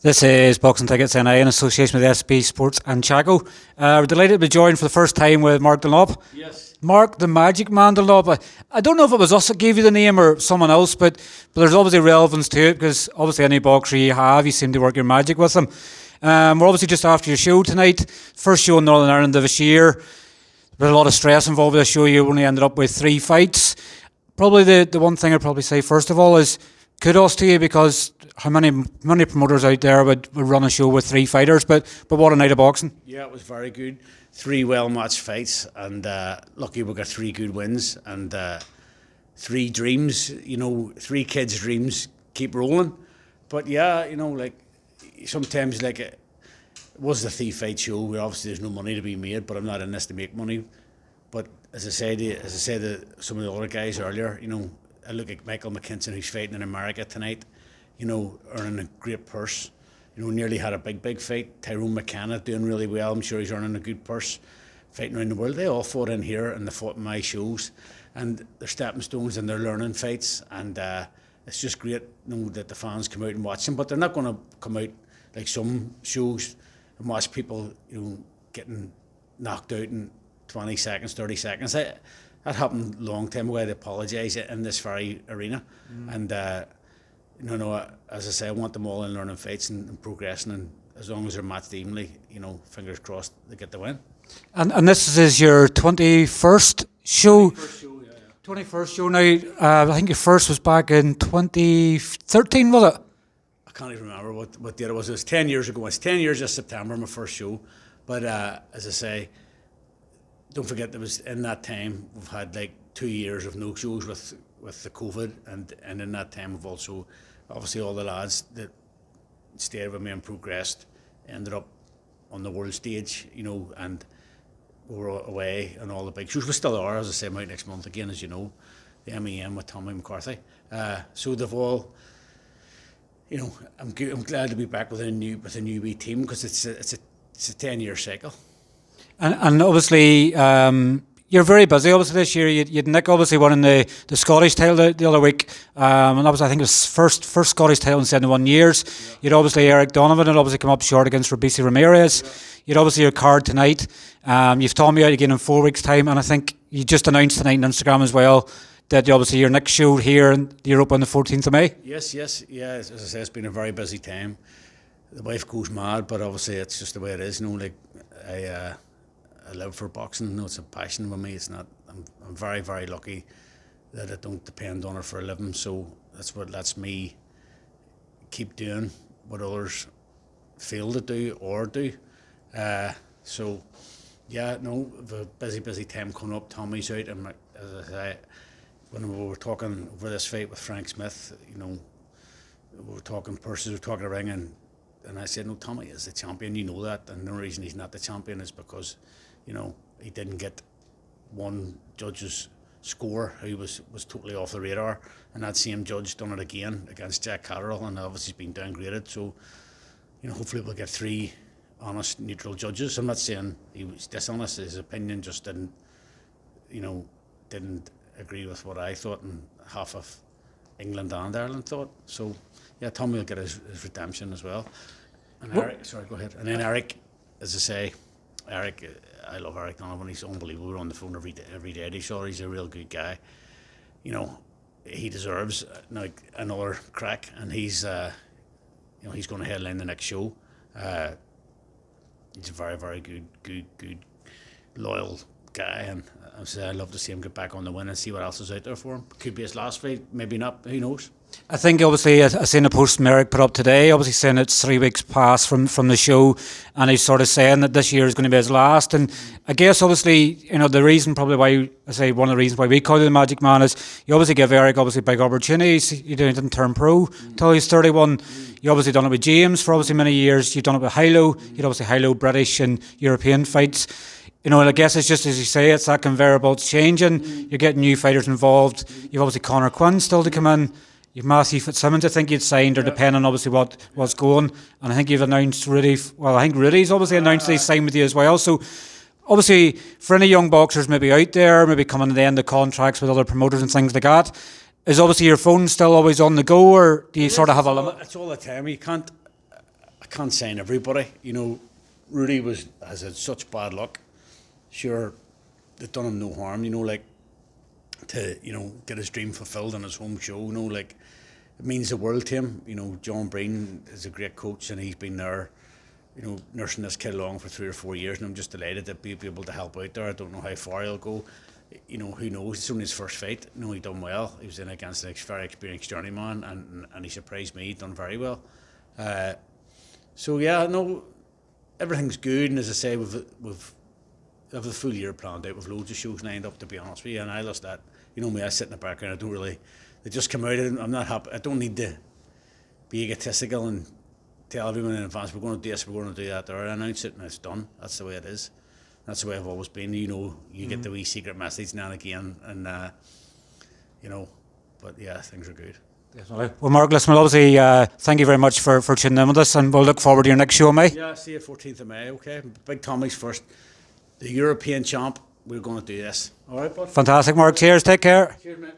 This is Boxing Tickets NI in association with SB Sports and Chaco. We're delighted to be joined for the first time with Mark Dunlop. Yes. Mark, the Magic Man Dunlop. I don't know if it was us that gave you the name or someone else, but there's obviously relevance to it because obviously any boxer you have, you seem to work your magic with them. We're obviously just after your show tonight. First show in Northern Ireland of this year. There's a lot of stress involved with the show. You only ended up with 3 fights. Probably the one thing I'd probably say first of all is kudos to you, because how many promoters out there would run a show with 3 fighters, but what a night of boxing. Yeah, it was very good. 3 well-matched fights, and lucky we got 3 good wins, and 3 dreams, 3 kids' dreams keep rolling. But yeah, sometimes it was the thief fight show where obviously there's no money to be made, but I'm not in this to make money. But as I said to some of the other guys earlier, I look at Michael McKinson, who's fighting in America tonight, earning a great purse. Nearly had a big fight. Tyrone McKenna doing really well. I'm sure he's earning a good purse, fighting around the world. They all fought in here and they fought in my shows, and they're stepping stones and they're learning fights. And it's just great, that the fans come out and watch them. But they're not going to come out like some shows and watch people, getting knocked out in 20 seconds, 30 seconds. That happened a long time ago. I'd apologise in this very arena. And as I say, I want them all in learning fights and progressing, and as long as they're matched evenly, fingers crossed they get the win. And this is your 21st show? 21st show, yeah. 21st show now. I think your first was back in 2013, was it? I can't even remember what date it was. It was 10 years ago. It's 10 years this September, my first show. But as I say, don't forget, there was in that time we've had 2 years of no shows with the COVID, and in that time we've also obviously all the lads that stayed with me and progressed ended up on the world stage, and we were away on all the big shows. We still are, as I say, I'm out next month again, as you know, the MEM with Tommy McCarthy. So they've all, I'm glad to be back with a new wee team, because it's a 10-year cycle. And obviously, you're very busy. Obviously, this year you'd Nick obviously winning the Scottish title the other week, and that was, I think, his first Scottish title in 71 years. Yeah. You'd obviously Eric Donovan had obviously come up short against Robeisy Ramirez. Yeah. You'd obviously your card tonight. You've Tommy out again in 4 weeks' time, and I think you just announced tonight on Instagram as well that obviously your next show here in Europe on the 14th of May. Yes, yeah. As I say, it's been a very busy time. The wife goes mad, but obviously it's just the way it is. I live for boxing. It's a passion with me. It's not. I'm very, very lucky that I don't depend on it for a living. So that's what lets me keep doing what others fail to do or do. So yeah, the busy time coming up. Tommy's out, and as I say, when we were talking over this fight with Frank Smith, we were talking purses, we were talking a ring, and I said, no, Tommy is the champion. You know that, and the reason he's not the champion is because he didn't get one judge's score who was totally off the radar, and that same judge done it again against Jack Catterall, and obviously he's been downgraded. So hopefully we'll get 3 honest, neutral judges. I'm not saying he was dishonest. His opinion just didn't agree with what I thought and half of England and Ireland thought. So yeah, Tommy will get his redemption as well. And Eric, sorry, go ahead. And then Eric, as I say, I love Eric Donovan. He's unbelievable. We're on the phone every day. He's a real good guy. He deserves another crack, and he's going to headline the next show. He's a very, very good, loyal guy, and I'd love to see him get back on the win and see what else is out there for him. Could be his last fight, maybe not. Who knows? I think obviously I seen a post Merrick put up today, obviously saying it's 3 weeks past from the show, and he's sort of saying that this year is going to be his last. And I guess obviously the reason probably why one of the reasons why we call him the Magic Man is you obviously give Eric obviously big opportunities. He didn't turn pro until he's 31. You obviously done it with James for obviously many years. You've done it with Hilo. You'd obviously Hilo British and European fights. I guess it's just as you say, it's that conveyor belt's changing. You're getting new fighters involved. You've obviously Conor Quinn still to come in. You've Matthew Fitzsimmons, I think you'd signed, or depending on obviously what's going. And I think you've announced Rudy. Well, I think Rudy's obviously announced that he's signed with you as well. So obviously, for any young boxers maybe out there, maybe coming to the end of contracts with other promoters and things like that, is obviously your phone still always on the go, or do you sort of have a limit? It's all the time. You can't. can't sign everybody. You know, Rudy has had such bad luck. Sure, they've done him no harm. You know, like to get his dream fulfilled on his home show. You know, like it means the world to him. You know, John Breen is a great coach, and he's been there, you know, nursing this kid along for 3 or 4 years, and I'm just delighted to be able to help out there. I don't know how far he'll go. You know, who knows? It's only his first fight. You know, he done well. He was in against a very experienced journeyman, and he surprised me. He done very well. So yeah, no, everything's good, and as I say, we've have the full year planned out with loads of shows lined up, to be honest with you. And I lost that. You know me, I sit in the background. I don't really. They just come out, and I'm not happy. I don't need to be egotistical and tell everyone in advance we're going to do this, we're going to do that. Or announce it, and it's done. That's the way it is. That's the way I've always been. You know, you get the wee secret message now and again, and you know. But yeah, things are good. Definitely. Well, Mark, listen, obviously, thank you very much for tuning in with us, and we'll look forward to your next show, mate. Yeah, see you 14th of May. Okay, Big Tommy's first. The European champ. We're going to do this. All right, bud. Fantastic, Mark. Cheers. Take care. Cheers, mate.